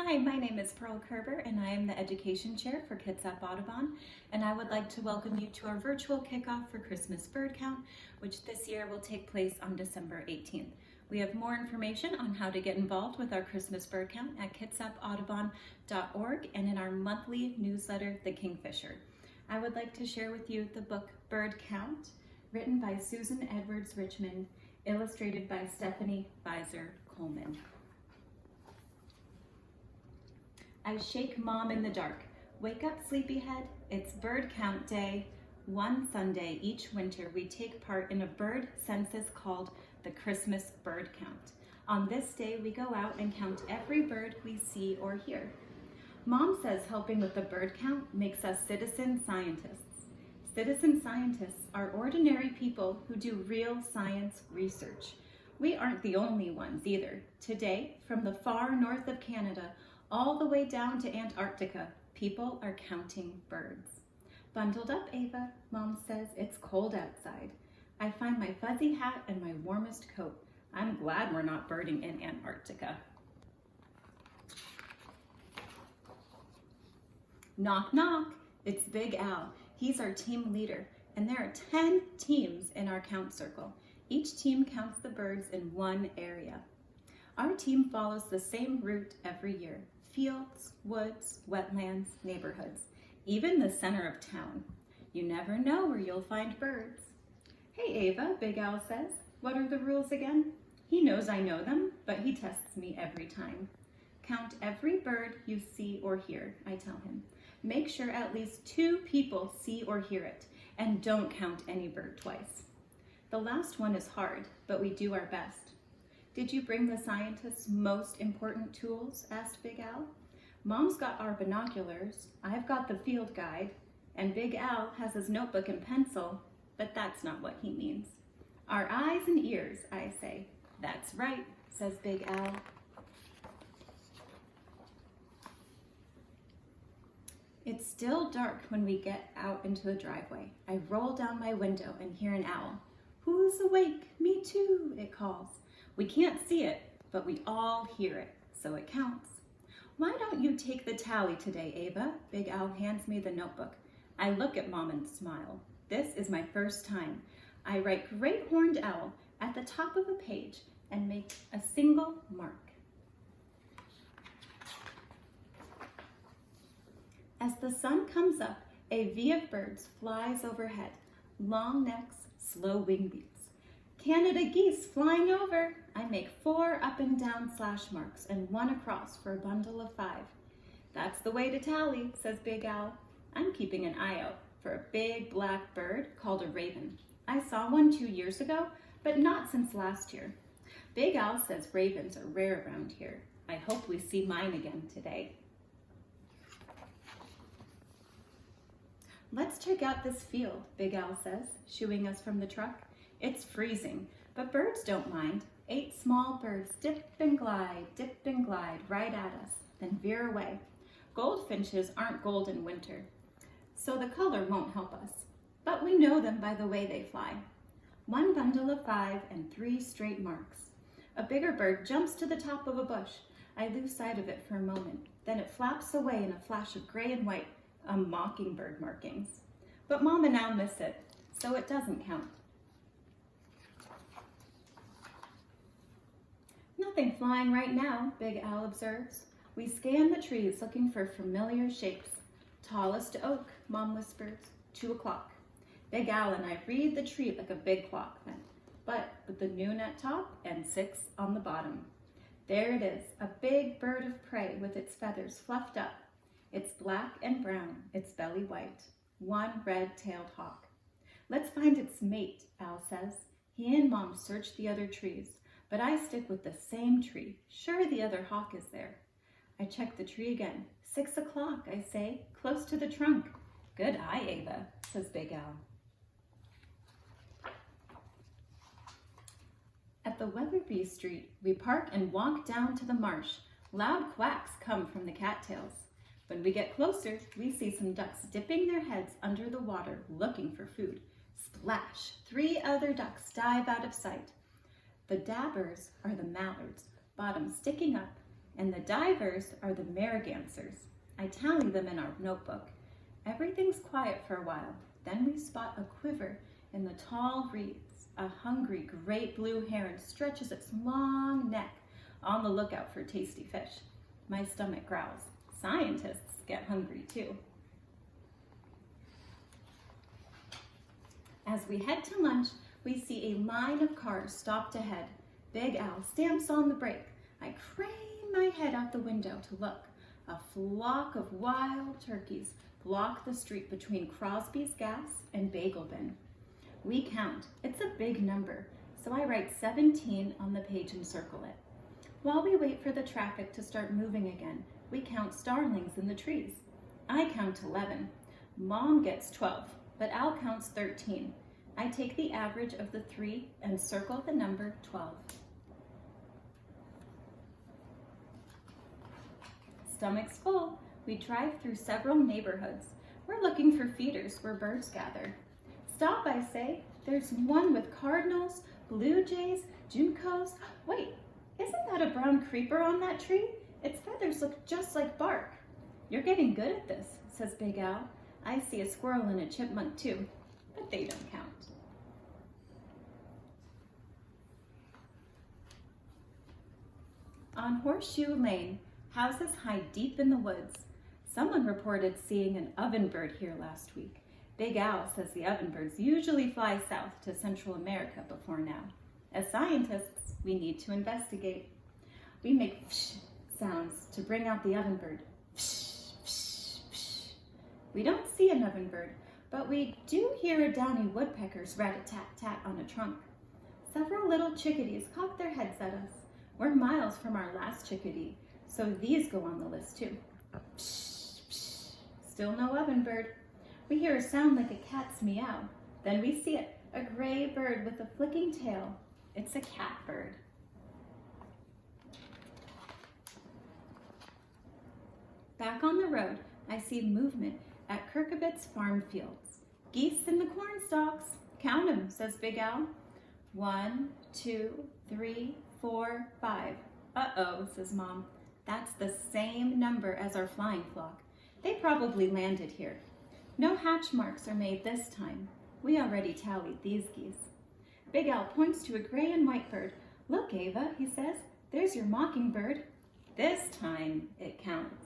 Hi, my name is Pearl Kerber and I am the Education Chair for Kids Up Audubon, and I would like to welcome you to our virtual kickoff for Christmas bird count, which this year will take place on December 18th. We have more information on how to get involved with our Christmas bird count at kidsupaudubon.org and in our monthly newsletter, The Kingfisher. I would like to share with you the book Bird Count, written by Susan Edwards Richmond, illustrated by Stephanie Visor Coleman. I shake Mom in the dark. Wake up, sleepyhead. It's bird count day. One Sunday each winter, we take part in a bird census called the Christmas bird count. On this day, we go out and count every bird we see or hear. Mom says helping with the bird count makes us citizen scientists. Citizen scientists are ordinary people who do real science research. We aren't the only ones either. Today, from the far north of Canada, all the way down to Antarctica, people are counting birds. Bundled up, Ava, Mom says. It's cold outside. I find my fuzzy hat and my warmest coat. I'm glad we're not birding in Antarctica. Knock, knock. It's Big Al. He's our team leader, and there are 10 teams in our count circle. Each team counts the birds in one area. Our team follows the same route every year. Fields, woods, wetlands, neighborhoods, even the center of town. You never know where you'll find birds. Hey Ava, Big Al says. What are the rules again? He knows I know them, but he tests me every time. Count every bird you see or hear, I tell him. Make sure at least 2 people see or hear it, and don't count any bird twice. The last one is hard, but we do our best. Did you bring the scientists' most important tools? Asked Big Al. Mom's got our binoculars, I've got the field guide, and Big Al has his notebook and pencil, but that's not what he means. Our eyes and ears, I say. That's right, says Big Al. It's still dark when we get out into the driveway. I roll down my window and hear an owl. Who's awake? Me too, it calls. We can't see it, but we all hear it, so it counts. Why don't you take the tally today, Ava? Big Al hands me the notebook. I look at Mom and smile. This is my first time. I write Great Horned Owl at the top of a page and make a single mark. As the sun comes up, a V of birds flies overhead. Long necks, slow wing beats. Canada geese flying over. I make 4 up and down slash marks and 1 across for a bundle of 5. That's the way to tally, says Big Al. I'm keeping an eye out for a big black bird called a raven. I saw one 2 years ago, but not since last year. Big Al says ravens are rare around here. I hope we see mine again today. Let's check out this field, Big Al says, shooing us from the truck. It's freezing, but birds don't mind. 8 small birds dip and glide right at us, then veer away. Goldfinches aren't gold in winter, so the color won't help us, but we know them by the way they fly. 1 bundle of 5 and 3 straight marks. A bigger bird jumps to the top of a bush. I lose sight of it for a moment, then it flaps away in a flash of gray and white, mockingbird markings. But Mom and Al miss it, so it doesn't count. Nothing flying right now, Big Al observes. We scan the trees looking for familiar shapes. Tallest oak, Mom whispers. 2 o'clock. Big Al and I read the tree like a big clock then, but with the noon at top and 6 on the bottom. There it is, a big bird of prey with its feathers fluffed up. It's black and brown, its belly white. 1 red-tailed hawk. Let's find its mate, Al says. He and Mom search the other trees, but I stick with the same tree. Sure, the other hawk is there. I check the tree again. 6 o'clock, I say, close to the trunk. Good eye, Ava, says Big Al. At the Weatherby Street, we park and walk down to the marsh. Loud quacks come from the cattails. When we get closer, we see some ducks dipping their heads under the water looking for food. Splash! 3 other ducks dive out of sight. The dabbers are the mallards, bottom sticking up and the divers are the mergansers. I tally them in our notebook. Everything's quiet for a while. Then we spot a quiver in the tall reeds. A hungry great blue heron stretches its long neck, on the lookout for tasty fish. My stomach growls. Scientists get hungry too. As we head to lunch, we see a line of cars stopped ahead. Big Al stamps on the brake. I crane my head out the window to look. A flock of wild turkeys block the street between Crosby's Gas and Bagel Bin. We count. It's a big number, so I write 17 on the page and circle it. While we wait for the traffic to start moving again, we count starlings in the trees. I count 11. Mom gets 12, but Al counts 13. I take the average of the 3 and circle the number 12. Stomachs full, we drive through several neighborhoods. We're looking for feeders where birds gather. Stop, I say. There's one with cardinals, blue jays, juncos. Wait, isn't that a brown creeper on that tree? Its feathers look just like bark. You're getting good at this, says Big Al. I see a squirrel and a chipmunk too, but they don't count. On Horseshoe Lane, houses hide deep in the woods. Someone reported seeing an ovenbird here last week. Big Al says the ovenbirds usually fly south to Central America before now. As scientists, we need to investigate. We make psh sounds to bring out the ovenbird. Psh, psh, psh. We don't see an ovenbird, but we do hear a downy woodpecker's rat-a-tat-tat on a trunk. Several little chickadees cock their heads at us. We're miles from our last chickadee, so these go on the list too. Psh, psh. Still no ovenbird. We hear a sound like a cat's meow. Then we see it, a gray bird with a flicking tail. It's a catbird. Back on the road, I see movement at Kirkabit's farm fields. Geese in the corn stalks. Count 'em, says Big Al. 1, 2, 3, 4, 5. Uh-oh, says Mom. That's the same number as our flying flock. They probably landed here. No hatch marks are made this time. We already tallied these geese. Big Al points to a gray and white bird. Look, Ava, he says, there's your mockingbird. This time it counts.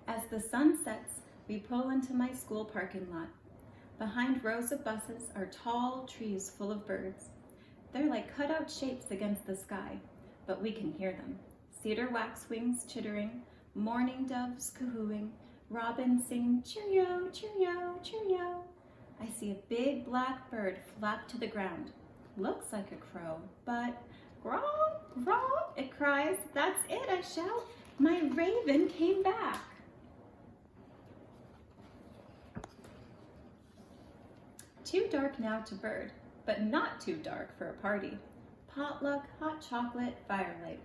As the sun sets, we pull into my school parking lot. Behind rows of buses are tall trees full of birds. They're like cutout shapes against the sky, but we can hear them. Cedar waxwings chittering, mourning doves cahooing, robins sing cheerio, cheerio, cheerio. I see a big black bird flap to the ground. Looks like a crow, but grog, grog, it cries. That's it, I shout. My raven came back. Too dark now to bird, but not too dark for a party. Potluck, hot chocolate, firelight.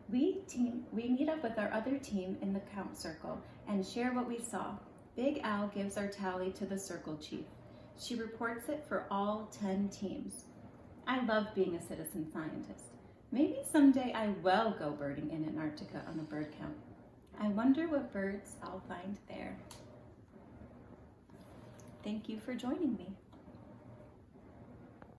We meet up with our other team in the count circle and share what we saw. Big Al gives our tally to the circle chief. She reports it for all 10 teams. I love being a citizen scientist. Maybe someday I will go birding in Antarctica on a bird count. I wonder what birds I'll find there. Thank you for joining me.